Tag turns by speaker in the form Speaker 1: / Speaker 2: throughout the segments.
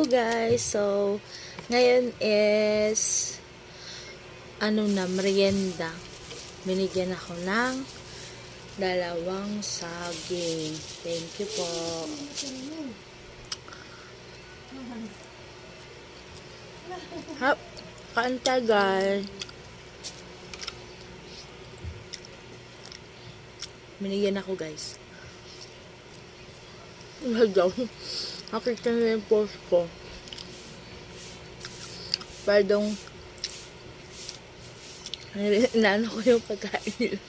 Speaker 1: Guys, so ngayon is merienda. Binigyan ako ng dalawang saging. Thank you po. Hap, kaanta guys. Binigyan ako guys. Hello. Nakita nyo yung post ko. Pardong inaano ko yung pagkain nila.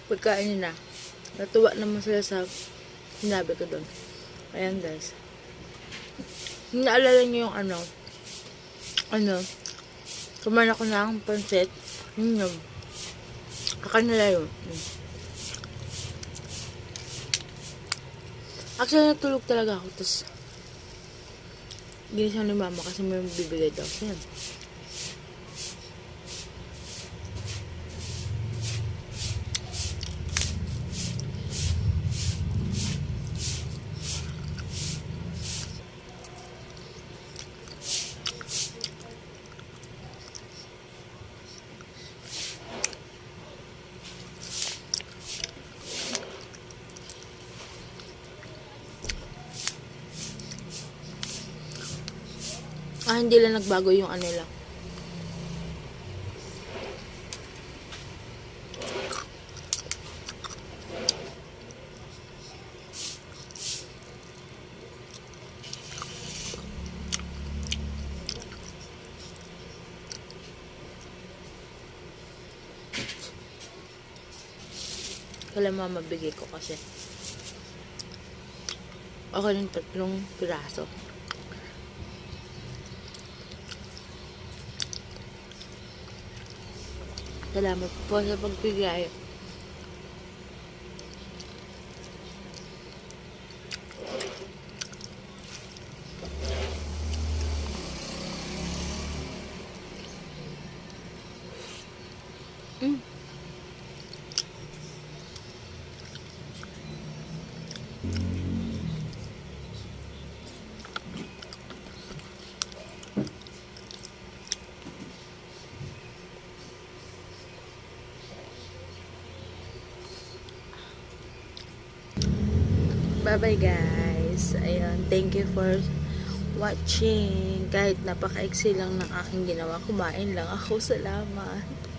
Speaker 1: Pagkain nila. Natuwa naman sila sa sinabi ko doon. Ayan guys. Naalala nyo yung kumain ako ng pancit. Yun. Kakanila yun. Actually, natulog talaga ako. Tapos, ginisang ni mama kasi may bibigay daw. Yan. Hindi lang nagbago yung lang. Kala mama bigay ko kasi. Okay ng 3 piraso. Salamat po sa pagbigay. Bye-bye guys. Ayun, thank you for watching. Kahit napaka-exe lang ng aking ginawa, kumain lang ako. Salamat.